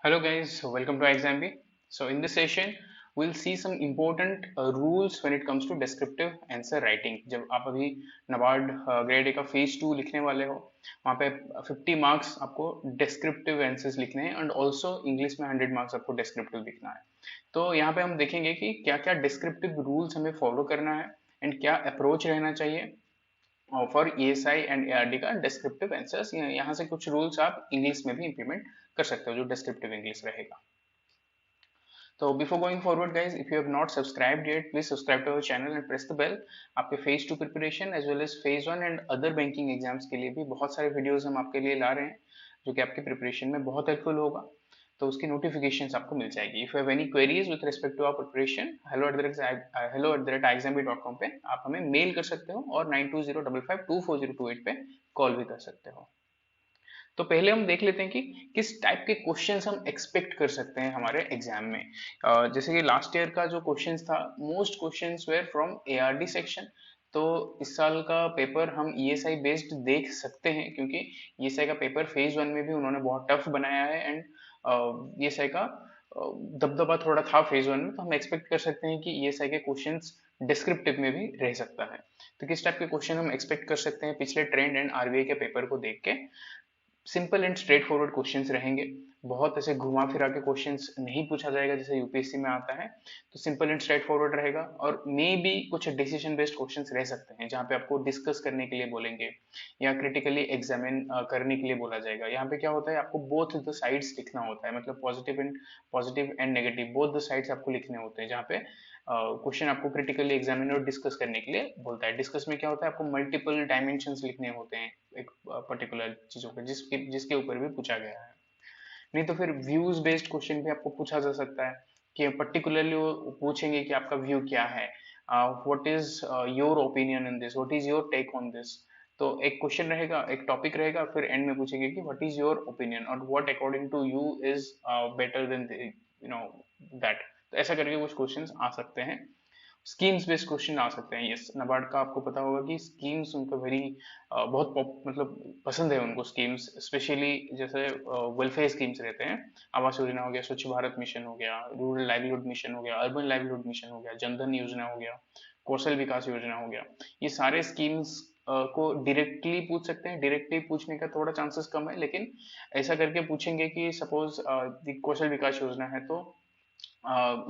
Hello guys, welcome to Exambee. So in this session, we'll see some important rules when it comes to descriptive answer writing. जब आप अभी NABARD grade A का phase 2 लिखने वाले हो, वहाँ पे 50 मार्क्स आपको descriptive आंसर्स लिखने हैं एंड ऑल्सो इंग्लिश में 100 मार्क्स आपको descriptive लिखना है. तो यहाँ पे हम देखेंगे कि क्या क्या descriptive रूल्स हमें फॉलो करना है एंड क्या अप्रोच रहना चाहिए फॉर ESI एंड ARD का descriptive आंसर्स. यहाँ से कुछ रूल्स आप इंग्लिश में भी इंप्लीमेंट कर सकते हो जो descriptive इंग्लिश रहेगा. So before going forward guys, if you have not subscribed yet, please subscribe to our channel and press the bell. आपके phase 2 preparation as well as phase 1 and other banking exams के लिए भी बहुत सारे videos हम आपके लिए ला रहे हैं जो कि आपके preparation में बहुत helpful होगा. तो उसकी notifications आपको मिल जाएगी. If you have any queries with respect to our preparation, hello@exambit.com पे आप हमें mail कर सकते हो और 9205524028 पे call भी कर सकते हो. तो पहले हम देख लेते हैं कि किस टाइप के क्वेश्चंस हम एक्सपेक्ट कर सकते हैं हमारे एग्जाम में. जैसे कि लास्ट ईयर का जो क्वेश्चंस था, most questions were from ARD section. तो इस साल का पेपर हम ESI बेस्ड देख सकते हैं क्योंकि ESI का पेपर फेज 1 में भी उन्होंने बहुत टफ बनाया है एंड ESI का दबदबा थोड़ा था फेज 1 में, तो हम एक्सपेक्ट कर सकते हैं कि ESI के क्वेश्चंस डिस्क्रिप्टिव में भी रह सकता है. तो किस टाइप के क्वेश्चन हम एक्सपेक्ट कर सकते हैं पिछले ट्रेंड एंड RBI के पेपर को देख के. Simple and straight forward questions रहेंगे. बहुत ऐसे घुमा फिरा के क्वेश्चंस नहीं पूछा जाएगा जैसे यूपीएससी में आता है. तो सिंपल एंड स्ट्रेट फॉरवर्ड रहेगा और मे बी कुछ डिसीजन बेस्ड क्वेश्चंस रह सकते हैं जहाँ पे आपको डिस्कस करने के लिए बोलेंगे या क्रिटिकली एग्जामिन करने के लिए बोला जाएगा. यहाँ पे क्या होता है, आपको बोथ द साइड्स लिखना होता है, मतलब positive and negative both the sides आपको लिखने होते हैं. जहाँ पे क्वेश्चन आपको क्रिटिकली एग्जामिन और डिस्कस करने के लिए बोलता है. डिस्कस में क्या होता है, आपको मल्टीपल डायमेंशंस लिखने होते हैं एक पर्टिकुलर चीजों पे जिसके जिसके ऊपर भी पूछा गया है. नहीं तो फिर व्यूज बेस्ड क्वेश्चन भी आपको पूछा जा सकता है कि पर्टिकुलरली वो पूछेंगे कि आपका व्यू क्या है, what is your opinion in this, what is your take on this. तो एक क्वेश्चन रहेगा, एक टॉपिक रहेगा, फिर एंड में पूछेंगे कि व्हाट इज योर ओपिनियन और what according to you is better than that. तो ऐसा करके कुछ क्वेश्चंस आ सकते हैं. स्कीम्स बेस्ड क्वेश्चन आ सकते हैं. यस, नाबार्ड का आपको पता होगा कि स्कीम्स उनको मतलब पसंद है उनको स्कीम्स, स्पेशली जैसे वेलफेयर स्कीम्स रहते हैं. आवास योजना हो गया, स्वच्छ भारत मिशन हो गया, रूरल लाइवलीहुड मिशन हो गया, अर्बन लाइवलीहुड मिशन हो गया, जनधन योजना हो गया, कौशल विकास योजना हो गया. ये सारे स्कीम्स को डायरेक्टली पूछ सकते हैं. डायरेक्टली पूछने का थोड़ा चांसेस कम है, लेकिन ऐसा करके पूछेंगे कि सपोज कौशल विकास योजना है तो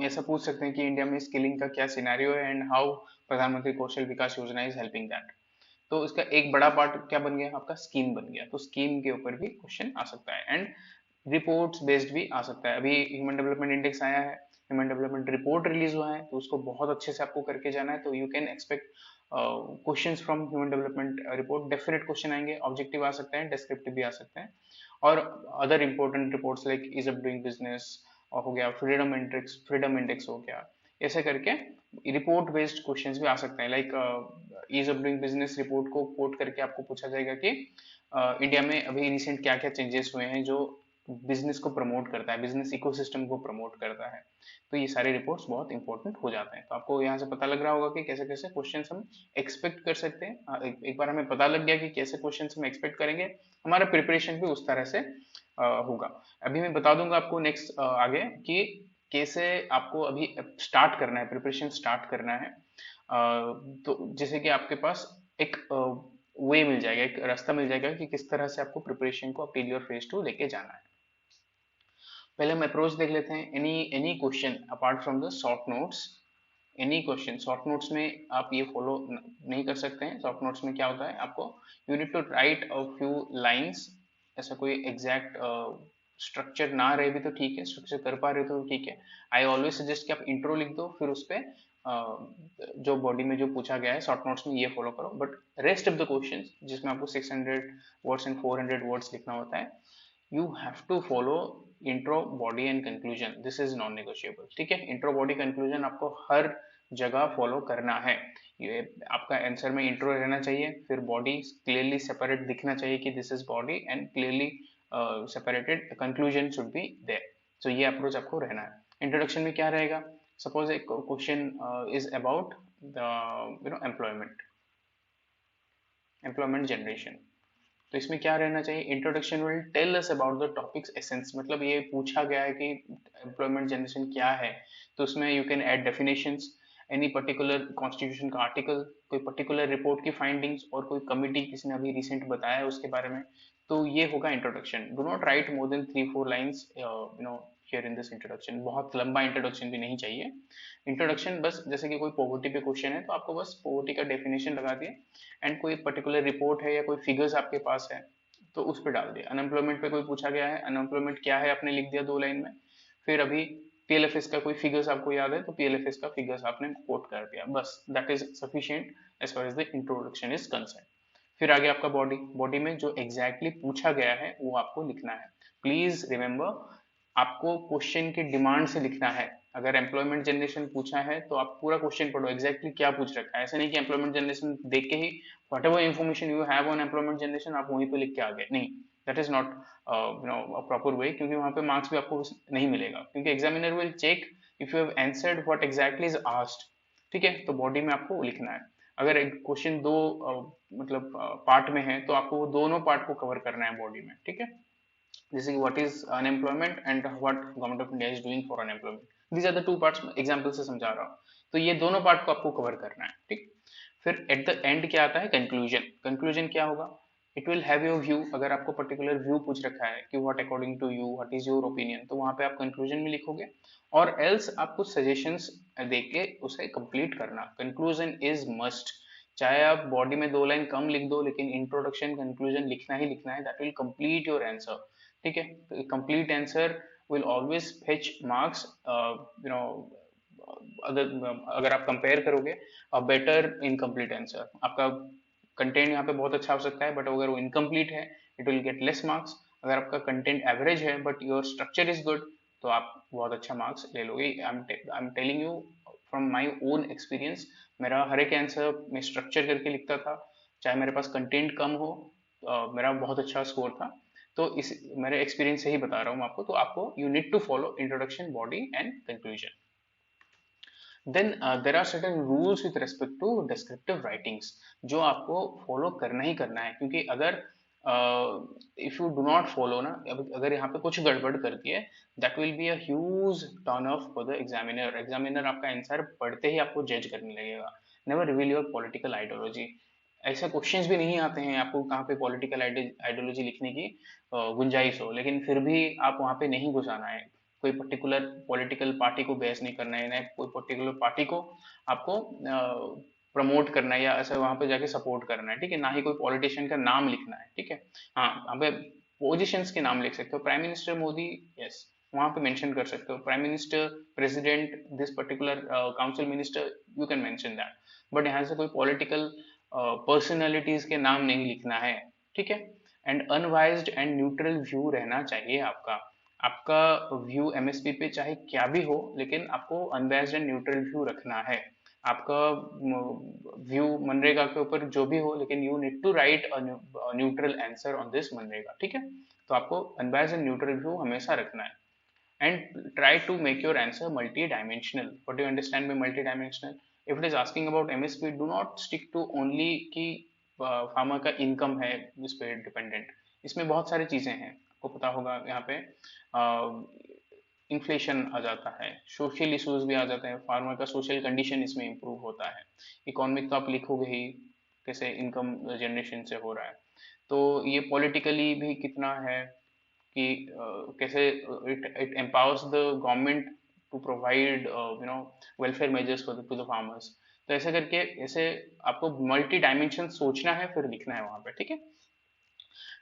ऐसा पूछ सकते हैं कि इंडिया में स्किलिंग का क्या सिनेरियो है एंड हाउ प्रधानमंत्री कौशल विकास योजना इज हेल्पिंग दैट. तो इसका एक बड़ा पार्ट क्या बन गया, आपका स्कीम बन गया. तो स्कीम के ऊपर भी क्वेश्चन आ सकता है एंड रिपोर्ट्स बेस्ड भी आ सकता है. अभी ह्यूमन डेवलपमेंट इंडेक्स आया है, ह्यूमन डेवलपमेंट रिपोर्ट रिलीज हुआ है, तो उसको बहुत अच्छे से आपको करके जाना है. तो you can expect questions from human development report. Definite question आएंगे, ऑब्जेक्टिव आ सकते हैं, डिस्क्रिप्टिव भी आ सकते हैं. और other important reports like is of doing business हो गया, फ्रीडम इंडेक्स हो गया, ऐसे करके रिपोर्ट बेस्ड क्वेश्चंस भी आ सकते हैं. Like ease of doing business report को कोट करके आपको पूछा जाएगा कि इंडिया में अभी रिसेंट क्या क्या चेंजेस हुए हैं जो बिजनेस को प्रमोट करता है, बिजनेस इकोसिस्टम को प्रमोट करता है. तो ये सारे रिपोर्ट्स बहुत इंपॉर्टेंट हो जाते हैं. तो आपको यहाँ से पता लग रहा होगा कि कैसे कैसे क्वेश्चंस हम एक्सपेक्ट कर सकते हैं. एक बार हमें पता लग गया कि कैसे क्वेश्चंस हम एक्सपेक्ट करेंगे, हमारा प्रिपरेशन भी उस तरह से होगा. अभी मैं बता दूंगा आपको नेक्स्ट आगे कि कैसे आपको अभी स्टार्ट करना है, प्रिपरेशन स्टार्ट करना है. तो जैसे कि आपके पास एक वे मिल जाएगा, एक रास्ता मिल जाएगा कि किस तरह से आपको प्रिपरेशन को टिल योर फेज 2 लेके जाना है. पहले हम अप्रोच देख लेते हैं. Any any question apart from the short notes, any question short notes में आप ये फॉलो नहीं कर सकते हैं. शॉर्ट नोट्स में क्या होता है, आपको you need to write a few lines. ऐसा कोई एग्जैक्ट स्ट्रक्चर ना रहे भी तो ठीक है, स्ट्रक्चर कर पा रहे हो तो ठीक है. आई ऑलवेज सजेस्ट कि आप इंट्रो लिख दो, फिर उस पर जो बॉडी में जो पूछा गया है शॉर्ट नोट्स में ये फॉलो करो. But rest of the question जिसमें आपको 600 वर्ड्स एंड 400 वर्ड्स लिखना होता है, you have to follow intro, body and conclusion. This is non negotiable. ठीक है, इंट्रो, बॉडी, कंक्लूजन आपको हर जगह फॉलो करना है. ये आपका आंसर में इंट्रो रहना चाहिए, फिर बॉडी क्लियरली सेपरेट दिखना चाहिए कि this is body and clearly separated conclusion should be there. तो ये अप्रोच आपको रहना है. इंट्रोडक्शन में क्या रहेगा, सपोज एक question is about the employment generation. तो इसमें क्या रहना चाहिए, introduction will tell us about the topics essence, मतलब ये पूछा गया है कि एम्प्लॉयमेंट जनरेशन क्या है, तो उसमें you can add definitions, any particular constitution का आर्टिकल, कोई पर्टिकुलर रिपोर्ट की फाइंडिंग्स, और कोई कमिटी किसी ने अभी रिसेंट बताया है उसके बारे में, तो ये होगा introduction. Do not right more than 3-4 lines here in this introduction, बहुत लंबा इंट्रोडक्शन भी नहीं चाहिए। इंट्रोडक्शन बस, जैसे कि कोई पॉवर्टी पे क्वेश्चन है तो आपको बस पॉवर्टी का डेफिनेशन लगा दिए, एंड कोई पर्टिकुलर रिपोर्ट है या कोई फिगर्स आपके पास है तो उस पर डाल दिया। अनएम्प्लॉयमेंट पे कोई पूछा गया है, अनएम्प्लॉयमेंट क्या है आपने लिख दिया 2 लाइन में। फिर अभी पीएलएफएस का कोई फिगर्स आपको याद है तो पीएलएफएस का फिगर्स आपने कोट कर दिया, बस that is sufficient as far as the introduction is concern. फिर आगे आपका बॉडी, बॉडी में जो एग्जैक्टली पूछा गया है वो आपको लिखना है। प्लीज रिमेंबर, आपको क्वेश्चन की डिमांड से लिखना है। अगर एम्प्लॉयमेंट जनरेशन पूछा है तो आप पूरा क्वेश्चन पढ़ो, एग्जैक्टली क्या पूछ रखा है। ऐसा नहीं कि एम्प्लॉयमेंट जनरेशन देख के ही whatever information you have on employment generation आप वहीं पे लिख के आ गए, नहीं, that is not proper way, क्योंकि वहां पे मार्क्स भी आपको नहीं मिलेगा, क्योंकि examiner will check if you have answered what exactly is asked. ठीक है, तो बॉडी में आपको लिखना है। अगर एक क्वेश्चन दो मतलब पार्ट में है तो आपको वो दोनों पार्ट को कवर करना है बॉडी में। ठीक है, जैसे कि what is unemployment and what government of India is doing for unemployment, these are the 2 parts, example से समझा रहा हूँ। तो ये दोनों पार्ट को आपको कवर करना है। ठीक, फिर एट द एंड क्या आता है, कंक्लूजन। कंक्लूजन क्या होगा, it will have your view. अगर आपको पर्टिकुलर व्यू पूछ रखा है कि what according to you what is your opinion, तो वहां पे आप कंक्लूजन में लिखोगे, और एल्स आप कुछ सजेशंस देके उसे कंप्लीट करना। कंक्लूजन इज मस्ट, चाहे आप बॉडी में 2 लाइन कम लिख दो, लेकिन इंट्रोडक्शन कंक्लूजन लिखना ही लिखना है, that will complete your answer. ठीक है, तो complete answer will always fetch marks, you know, अगर आप कंपेयर करोगे बेटर इनकम्प्लीट आंसर, आपका कंटेंट यहाँ पे बहुत अच्छा हो सकता है, बट अगर वो इनकम्प्लीट है it will get less marks. अगर आपका कंटेंट एवरेज है but your structure is good, तो आप बहुत अच्छा मार्क्स ले लोगे। I am telling you from my own experience, मेरा हर एक आंसर मैं स्ट्रक्चर करके लिखता था, चाहे मेरे पास कंटेंट कम हो, मेरा बहुत अच्छा स्कोर था। तो इस मेरे एक्सपीरियंस से ही बता रहा हूँ आपको, तो आपको you need to follow introduction, body and conclusion. Then there are certain rules with respect to descriptive writings, जो आपको फॉलो करना ही करना है, क्योंकि अगर if you do not follow ना, अगर यहाँ पे कुछ गड़बड़ करती है, that will be a huge turn off for the examiner. Examiner आपका आंसर पढ़ते ही आपको जज करने लगेगा। Never reveal your political ideology. ऐसे क्वेश्चंस भी नहीं आते हैं आपको कहाँ पे पॉलिटिकल आइडियोलॉजी लिखने की गुंजाइश हो, लेकिन फिर भी आप वहाँ पे नहीं घुसाना है। कोई पर्टिकुलर पॉलिटिकल पार्टी को बेस नहीं करना है, ना कोई पर्टिकुलर पार्टी को आपको प्रमोट करना है या ऐसा वहां पे जाके सपोर्ट करना है। ठीक है, ना ही कोई पॉलिटिशियन का नाम लिखना है। ठीक है, हाँ, वहाँ पे पोजिशंस के नाम लिख सकते हो, प्राइम मिनिस्टर मोदी, यस, वहां पे मेंशन कर सकते हो, prime minister, president, this particular council minister, you can mention that, but यहाँ से कोई पॉलिटिकल पर्सनैलिटीज के नाम नहीं लिखना है। ठीक है, एंड अनवाइज्ड एंड न्यूट्रल व्यू रहना चाहिए आपका। आपका व्यू एमएसपी पे चाहे क्या भी हो, लेकिन आपको अनबैस्ड एंड न्यूट्रल व्यू रखना है। आपका व्यू मनरेगा के ऊपर जो भी हो, लेकिन you need to write neutral answer on this MNREGA. ठीक है, तो आपको अनबैस्ड एंड न्यूट्रल व्यू हमेशा रखना है। And try to make your answer multi dimensional. What do you understand by multi dimensional? If it is asking about MSP, do not stick to only कि farmer का income है इस पे dependent. इसमें बहुत सारी चीजें हैं, आपको पता होगा यहाँ पे इन्फ्लेशन आ जाता है, सोशल इश्यूज भी आ जाते हैं, फार्मर का सोशल कंडीशन इसमें इंप्रूव होता है। इकोनॉमिक तो आप लिखोगे ही, कैसे इनकम जनरेशन से हो रहा है, तो ये पॉलिटिकली भी कितना है कि कैसे it empowers the government to provide welfare measures to the farmers. तो ऐसे करके, ऐसे आपको मल्टी डायमेंशन सोचना है फिर लिखना है वहां पे। ठीक है,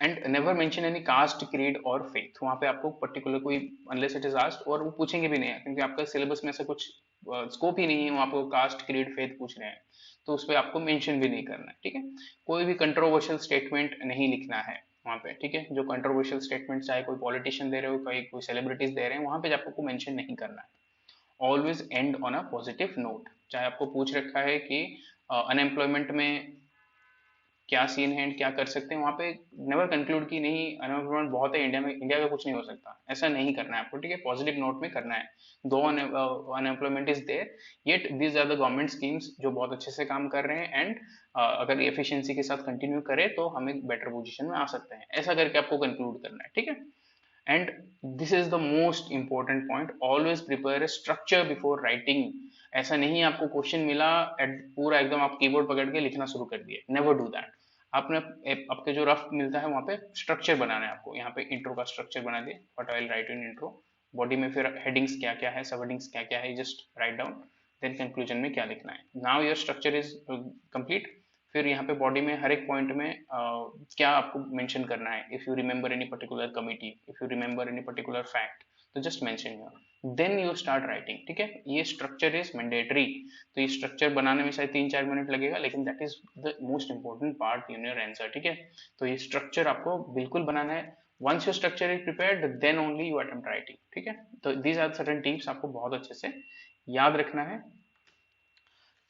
and never mention any caste, creed और फेथ। वहां पे आपको पर्टिकुलर कोई, अनलेस इट इज आस्क्ड, और वो पूछेंगे भी नहीं है, क्योंकि आपका सिलेबस में ऐसा कुछ स्कोप ही नहीं है वहां आपको कास्ट, क्रीड, फेथ पूछ रहे हैं, तो उस पर आपको मेंशन भी नहीं करना है। ठीक है, कोई भी कंट्रोवर्शियल स्टेटमेंट नहीं लिखना है वहां पे। ठीक है, जो कंट्रोवर्शियल स्टेटमेंट चाहे कोई पॉलिटिशियन दे रहे हो, कोई सेलिब्रिटीज दे रहे हैं, वहां पे आपको मेंशन नहीं करना है। Always and on a positive note. चाहे आपको पूछ रखा है कि अनएम्प्लॉयमेंट में क्या सीन है एंड क्या कर सकते हैं, वहाँ पे नेवर कंक्लूड की नहीं अनएम्प्लॉयमेंट बहुत है इंडिया में, इंडिया का कुछ नहीं हो सकता, ऐसा नहीं करना है आपको, ठीक है, पॉजिटिव नोट में करना है। Though unemployment is there, yet these are the government schemes जो बहुत अच्छे से काम कर रहे हैं, एंड अगर एफिशिएंसी के साथ कंटिन्यू करें तो हम एक बेटर पोजीशन में आ सकते हैं, ऐसा करके आपको कंक्लूड करना है, ठीक है। And this is the most important point, always prepare a structure before writing. ऐसा नहीं है आपको क्वेश्चन मिला पूरा एकदम आप कीबोर्ड पकड़ के लिखना शुरू कर दिए, नेवर डू दैट। आपने आपके जो रफ मिलता है वहां पे स्ट्रक्चर बनाना है आपको, यहाँ पे इंट्रो का स्ट्रक्चर बना दिए, what I will write in intro, body में फिर हेडिंग्स क्या क्या है, सब हेडिंग्स क्या क्या है, just write down, then conclusion में क्या लिखना है। Now your structure is complete. फिर यहाँ पे बॉडी में हर एक पॉइंट में क्या आपको मेंशन करना है, if you remember any particular committee, if you remember any particular fact, तो just mention here, then you start writing, ठीक है। ये स्ट्रक्चर इज मैंडेटरी, तो ये स्ट्रक्चर बनाने में शायद 3-4 मिनट लगेगा, लेकिन that is the most important part in your answer, ठीक है। तो ये स्ट्रक्चर आपको बिल्कुल बनाना है, once your structure is prepared then only you attempt writing, ठीक है। तो दीज आर सर्टेन टिप्स आपको बहुत अच्छे से याद रखना है।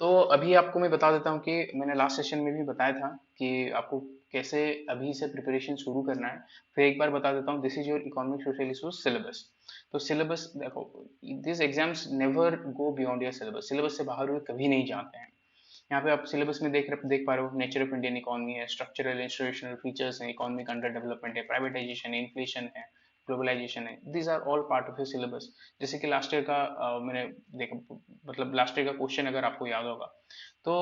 तो अभी आपको मैं बता देता हूँ कि मैंने लास्ट सेशन में भी बताया था कि आपको कैसे अभी से प्रिपरेशन शुरू करना है। फिर एक बार बता देता हूँ, this is your economic social issues syllabus. तो सिलेबस देखो, this exams never go beyond your syllabus, syllabus से बाहर हुए कभी नहीं जाते हैं। यहाँ पे आप सिलेबस में देख पा रहे हो, नेचर ऑफ इंडियन इकोनॉमी है, स्ट्रक्चरल इंस्टीट्यूशनल फीचर्स है, इकोनॉमिक अंडर डेवलपमेंट है, प्राइवेटाइजेशन है, इन्फ्लेशन है, ग्लोबलाइजेशन है, these are all part of your syllabus. जैसे कि लास्ट ईयर का मैंने देखा, मतलब लास्ट ईयर का क्वेश्चन अगर आपको याद होगा तो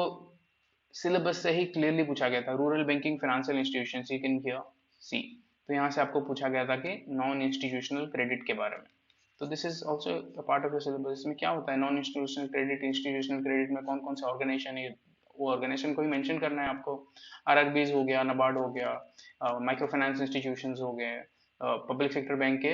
सिलेबस से ही क्लियरली पूछा गया था, rural banking financial institution, you can here see. तो यहाँ से आपको पूछा गया था कि नॉन इंस्टीट्यूशनल क्रेडिट के बारे में। तो this is also a part of your syllabus. इसमें क्या होता है, non institutional credit, institutional credit में कौन कौन से ऑर्गेनाइजेशन है, वो ऑर्गेनाइजेशन को ही मेंशन करना है आपको। आरआरबीज हो गया, नबार्ड हो गया, माइक्रो फाइनेंस इंस्टीट्यूशन हो गए, पब्लिक सेक्टर बैंक के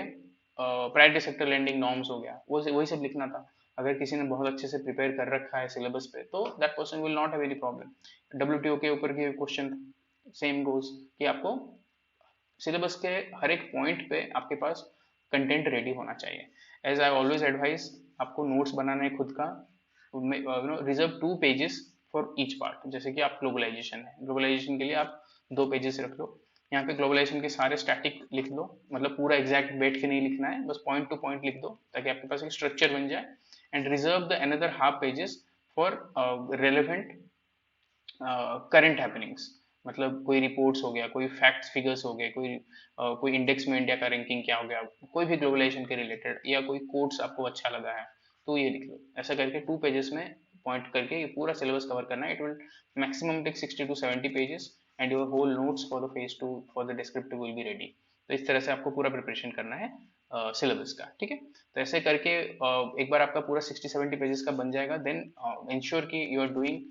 प्राइवेट सेक्टर लेंडिंग नॉर्म्स हो गया, वो वही सब लिखना था। अगर किसी ने बहुत अच्छे से प्रिपेयर कर रखा है सिलेबस पे तो that person will not have any problem. WTO के ऊपर के क्वेश्चन सेम गोज कि आपको सिलेबस के हर एक पॉइंट पे आपके पास कंटेंट रेडी होना चाहिए। एज आई ऑलवेज एडवाइस, आपको नोट्स बनाना है खुद का, reserve 2 pages for each part. जैसे कि आप ग्लोबलाइजेशन है, ग्लोबलाइजेशन के लिए आप 2 पेजेस रख लो, यहाँ पे ग्लोबलाइजेशन के सारे स्टैटिक लिख लो, मतलब पूरा एग्जैक्ट बैठ के नहीं लिखना है, बस पॉइंट टू पॉइंट लिख दो ताकि आपके पास एक स्ट्रक्चर बन जाए। And reserve the another half pages for relevant current happenings, मतलब कोई रिपोर्ट्स हो गया, कोई फैक्ट्स फिगर्स हो गए, कोई इंडेक्स में इंडिया का रैंकिंग क्या हो गया, कोई भी ग्लोबलाइजेशन के रिलेटेड, या कोई कोट्स आपको अच्छा लगा है तो ये लिख लो। ऐसा करके 2 पेजेस में पॉइंट करके ये पूरा सिलेबस कवर करना है। It will maximum take 60 to 70 pages and your whole notes for the phase 2 for the descriptive will be ready. तो इस तरह से आपको पूरा प्रिपरेशन करना है सिलेबस का, ठीक है। तो ऐसे करके एक बार आपका पूरा 60-70 पेजेस का बन जाएगा, देन इंश्योर कि you are doing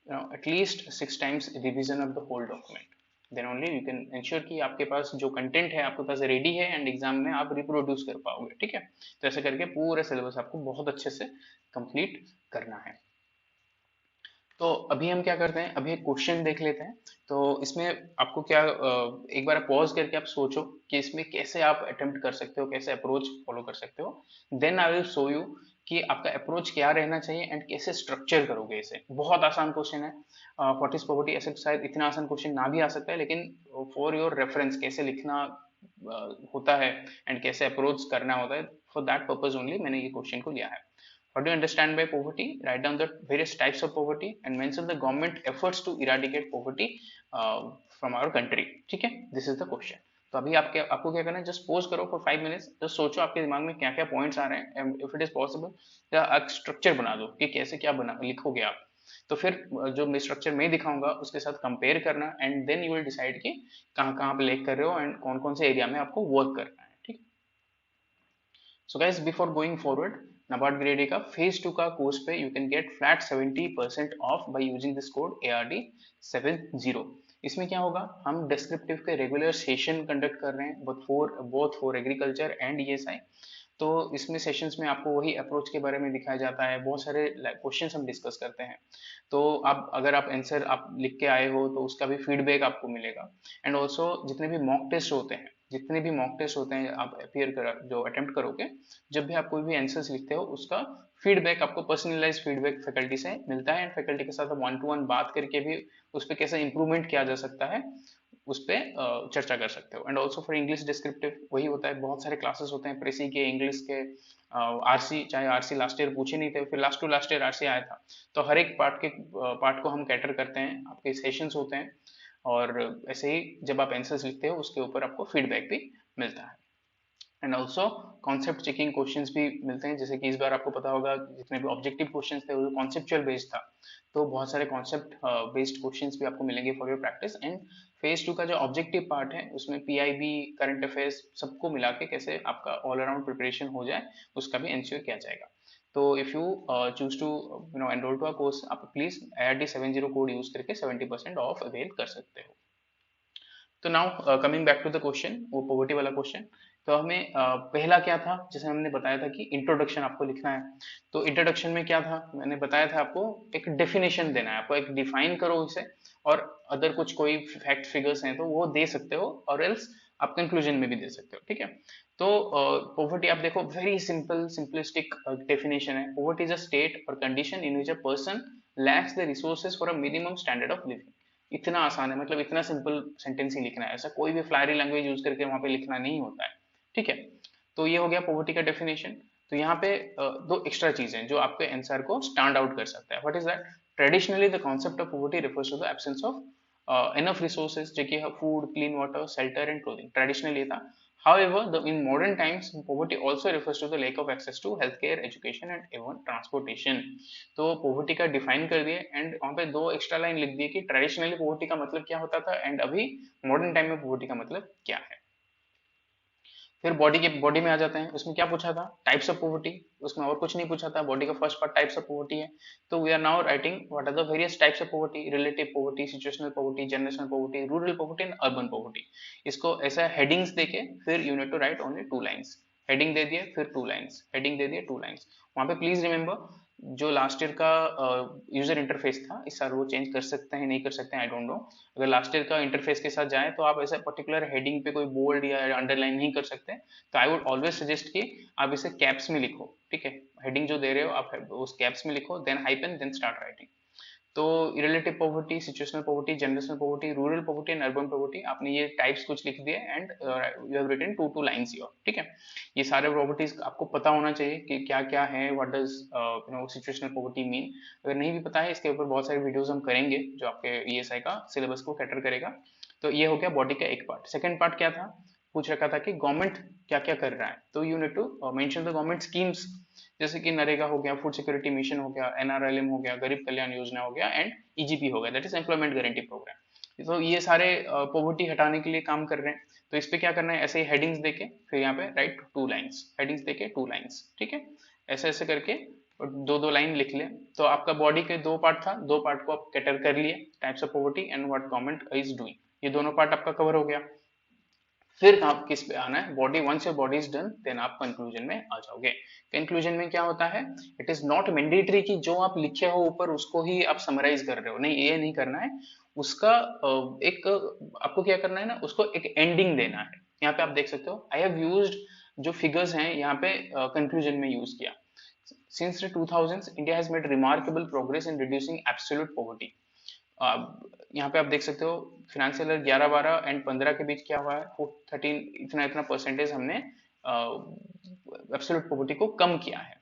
at least 6 times revision of the whole document, then only you can ensure कि आपके पास जो कंटेंट है आपके पास रेडी है एंड एग्जाम में आप रिप्रोड्यूस कर पाओगे, ठीक है। तो ऐसे करके पूरा सिलेबस आपको बहुत अच्छे से कंप्लीट करना है। तो अभी हम क्या करते हैं, अभी एक क्वेश्चन देख लेते हैं। तो इसमें आपको क्या एक बार पॉज करके आप सोचो कि इसमें कैसे आप अटेम्प्ट कर सकते हो, कैसे अप्रोच फॉलो कर सकते हो, then I will show you कि आपका अप्रोच क्या रहना चाहिए एंड कैसे स्ट्रक्चर करोगे इसे। बहुत आसान क्वेश्चन है, व्हाट इज पॉवर्टी, ऐसे शायद इतना आसान क्वेश्चन ना भी आ सकता है, लेकिन फॉर योर रेफरेंस कैसे लिखना होता है एंड कैसे अप्रोच करना होता है, फॉर दैट पर्पज ओनली मैंने ये क्वेश्चन को लिया है। What do you understand by poverty? Write down the various types of poverty and mention the government efforts to eradicate poverty from our country. ठीक है, this is the question. तो अभी आपको क्या करना है, जस्ट पोज करो फॉर 5 मिनट्स, जस्ट सोचो आपके दिमाग में क्या क्या पॉइंट्स आ रहे हैं, इफ इट इज पॉसिबल या एक स्ट्रक्चर बना दो कि कैसे क्या बना लिखोगे आप। तो फिर जो मैं स्ट्रक्चर मैं दिखाऊंगा उसके साथ कंपेयर करना and then you will decide कि कहाँ कहाँ पे लेक कर रहे हो एंड कौन कौन से एरिया में आपको वर्क करना है, ठीक है। So guys, before going forward, NABARD grade A का फेज 2 का कोर्स पे you can get flat 70% of by using this code ARD70। इसमें क्या होगा, हम डिस्क्रिप्टिव के रेगुलर सेशन कंडक्ट कर रहे हैं both for agriculture and ESI। तो इसमें सेशंस में आपको वही अप्रोच के बारे में दिखाया जाता है, बहुत सारे क्वेश्चंस हम डिस्कस करते हैं। तो आप अगर आप आंसर आप लिख के आए हो तो उसका भी फीडबैक आपको मिलेगा। एंड ऑल्सो जितने भी मॉक टेस्ट होते हैं, जितने भी मॉक टेस्ट होते हैं आप जो अटेम्प्ट करोगे, जब भी आप कोई भी आंसर्स लिखते हो उसका फीडबैक आपको पर्सनलाइज फीडबैक फैकल्टी से मिलता है, एंड फैकल्टी के साथ वन टू वन बात करके भी उस पर कैसे इंप्रूवमेंट किया जा सकता है उस पर चर्चा कर सकते हो। And also for English descriptive वही होता है, बहुत सारे क्लासेस होते हैं प्रेसी के, इंग्लिश के, आरसी, चाहे आरसी लास्ट ईयर पूछे नहीं थे, फिर लास्ट ईयर आरसी आया था, तो हर एक पार्ट को हम कैटर करते हैं, आपके सेशंस होते हैं, और ऐसे ही जब आप आंसर्स लिखते हो उसके ऊपर आपको फीडबैक भी मिलता है। And also concept checking questions भी मिलते हैं, जैसे कि इस बार आपको पता होगा जितने भी ऑब्जेक्टिव क्वेश्चंस थे वो कॉन्सेप्चुअल बेस्ड था, तो बहुत सारे कॉन्सेप्ट बेस्ड क्वेश्चंस भी आपको मिलेंगे for your practice. And phase 2 का जो ऑब्जेक्टिव पार्ट है उसमें पीआईबी, करंट अफेयर्स सबको मिला के कैसे आपका ऑल अराउंड प्रिपरेशन हो जाए उसका भी इंश्योर किया जाएगा। तो if you choose to enrol to a course, आप प्लीज IRD70 कोड यूज करके 70% ऑफ अवेल कर सकते हो। तो now coming back to the question, वो पॉवर्टी वाला क्वेश्चन, तो हमें पहला क्या था, जैसे हमने बताया था कि इंट्रोडक्शन आपको लिखना है, तो इंट्रोडक्शन में क्या था, मैंने बताया था आपको एक डेफिनेशन देना है, आपको एक डिफाइन करो इसे, और अदर कुछ कोई फैक्ट फिगर्स हैं तो वो दे सकते हो, और एल्स आप कंक्लूजन में भी दे सकते हो, ठीक है। तो पॉवर्टी आप देखो, वेरी सिंपल सिंपलिस्टिक डेफिनेशन है, पॉवर्टी इज अ स्टेट और condition in which a person lakhs the resources for a minimum standard of living. इतना आसान है, मतलब इतना सिंपल सेंटेंस ही लिखना है, ऐसा कोई भी फ्लायरी लैंग्वेज यूज करके वहां पे लिखना नहीं होता है, ठीक है। तो ये हो गया पॉवर्टी का डेफिनेशन। तो यहाँ पे दो एक्स्ट्रा चीजें जो आपके आंसर को स्टैंड आउट कर सकता है। What is that? Traditionally the concept of poverty refers to the absence of enough resources, जो कि है food, clean water, shelter and clothing, traditionally ये था। However, in modern times, poverty also refers to the lack of access to healthcare, education and even transportation. तो poverty का define कर दिए, and वहां पे दो एक्स्ट्रा लाइन लिख दिए कि ट्रेडिशनली poverty का मतलब क्या होता था, एंड अभी मॉडर्न टाइम में poverty का मतलब क्या है। फिर बॉडी में आ जाते हैं, उसमें क्या पूछा था, टाइप्स ऑफ पॉवर्टी, उसमें और कुछ नहीं पूछा था, बॉडी का first part types of poverty है। तो we are now writing what are the various types of poverty, relative poverty, situational poverty, generational poverty, rural poverty and urban poverty. इसको ऐसा हेडिंग्स देके फिर you need to write only 2 lines, heading दे दिए फिर 2 lines, heading दे दिए 2 lines. वहां पे प्लीज रिमेंबर जो लास्ट ईयर का यूजर इंटरफेस था, इस साल वो चेंज कर सकते हैं नहीं कर सकते हैं, आई डोंट नो। अगर लास्ट ईयर का इंटरफेस के साथ जाए तो आप ऐसा पर्टिकुलर हेडिंग पे कोई बोल्ड या अंडरलाइन नहीं कर सकते, तो आई वुड ऑलवेज सजेस्ट कि आप इसे कैप्स में लिखो, ठीक है। हेडिंग जो दे रहे हो आप उस कैप्स में लिखो, then hyphen, then start writing. तो relative poverty, situational poverty, generational poverty, rural poverty and urban poverty, आपने ये टाइप्स कुछ लिख दिए, and you have written 2 lines here, ठीक है। ये सारे प्रॉपर्टीज आपको पता होना चाहिए कि क्या क्या है, what does situational poverty mean. अगर नहीं भी पता है, इसके ऊपर बहुत सारे वीडियोस हम करेंगे जो आपके ईएसआई का सिलेबस को कैटर करेगा। तो ये हो गया बॉडी का एक पार्ट। सेकेंड पार्ट क्या था, पूछ रखा था कि गवर्नमेंट क्या क्या कर रहा है, तो you need to mention the government schemes, जैसे कि नरेगा हो गया, फूड सिक्योरिटी मिशन हो गया, एनआरएलएम हो गया, गरीब कल्याण योजना हो गया, एंड ईजीपी हो गया, that is employment guarantee programme. तो ये सारे पॉवर्टी हटाने के लिए काम कर रहे हैं। तो इस पे क्या करना है, ऐसे ही हेडिंग्स देके फिर यहाँ पे राइट 2 लाइन्स, हेडिंग्स देके 2 लाइन्स, ठीक है। ऐसे ऐसे करके 2 2 लाइन लिख ले। तो आपका बॉडी के 2 पार्ट था, 2 पार्ट को आप कैटर कर लिए, types of poverty and what government is doing, ये दोनों पार्ट आपका कवर हो गया। फिर आप किस पे आना है, body, once your body is done then आप कंक्लूजन में आ जाओगे। कंक्लूजन में क्या होता है, इट इज नॉट मैंडेटरी कि जो आप लिखे हो ऊपर उसको ही आप समराइज कर रहे हो, नहीं, ये नहीं करना है। उसका एक आपको क्या करना है ना, उसको एक एंडिंग देना है। यहाँ पे आप देख सकते हो, आई हैव यूज्ड जो फिगर्स हैं यहाँ पे कंक्लूजन में यूज किया। Since the 2000s India has made remarkable progress in reducing absolute poverty. यहाँ पे आप देख सकते हो फाइनेंशियल ईयर 11 12 एंड 15 के बीच क्या हुआ है, 13 इतना इतना परसेंटेज हमने एब्सोल्यूट पॉवर्टी को कम किया है।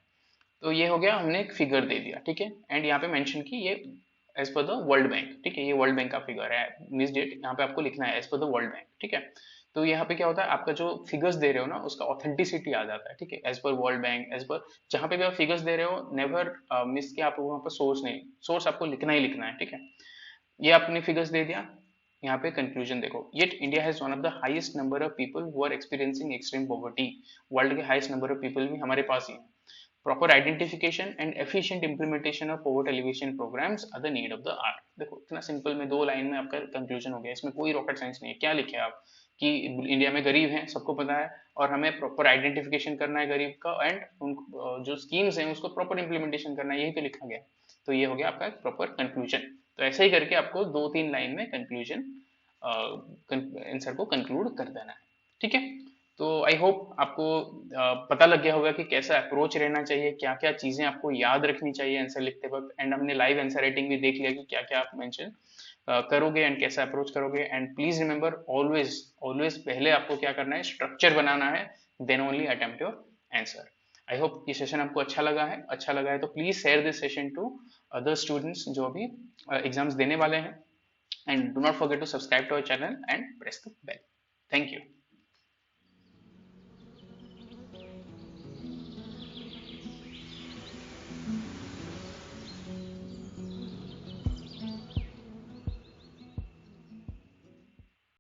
तो ये हो गया, हमने एक फिगर दे दिया, ठीक है। एंड यहाँ पे मेंशन की ये as per the world bank, ठीक है, ये वर्ल्ड बैंक का फिगर है, मिस डेट यहाँ पे आपको लिखना है as per the world bank, ठीक है। तो यहाँ पे क्या होता है, आपका जो फिगर्स दे रहे हो ना उसका ऑथेंटिसिटी आ जाता है, ठीक है, as per world bank, as per जहाँ पे भी आप फिगर्स दे रहे हो नेवर मिस किया आप वहाँ पर सोर्स नहीं, सोर्स आपको लिखना ही लिखना है, ठीक है। ये आपने फिगर्स दे दिया। यहाँ पे कंक्लूजन देखो, yet India has one of the highest number of people who are experiencing extreme poverty, world के हाईएस्ट नंबर ऑफ पीपल भी हमारे पास ही है। Proper identification and efficient implementation of poverty elevation programmes are the need of the hour. देखो इतना simple में 2 line में आपका कंक्लूजन हो गया, इसमें कोई रॉकेट साइंस नहीं है। क्या लिखे आप कि इंडिया में गरीब हैं, सबको पता है, और हमें प्रॉपर आइडेंटिफिकेशन करना है गरीब का, एंड उन जो स्कीम्स हैं उसको प्रॉपर इंप्लीमेंटेशन करना है, यही तो लिखा गया। तो ये हो गया आपका प्रॉपर कंक्लूजन। तो ऐसे ही करके आपको 2 3 लाइन में कंक्लूजन आंसर को कंक्लूड कर देना है, ठीक है। तो आई होप आपको पता लग गया होगा कि कैसा अप्रोच रहना चाहिए, क्या क्या चीजें आपको याद रखनी चाहिए आंसर लिखते वक्त, एंड हमने लाइव आंसर राइटिंग भी देख लिया कि क्या क्या आप मेंशन करोगे एंड कैसे अप्रोच करोगे। And please remember, always always पहले आपको क्या करना है, स्ट्रक्चर बनाना है, then only attempt your answer. I hope ये सेशन आपको अच्छा लगा है। अच्छा लगा है तो please share this session to other students जो अभी एग्जाम्स देने वाले हैं, and do not forget to subscribe to our channel and press the bell. Thank you.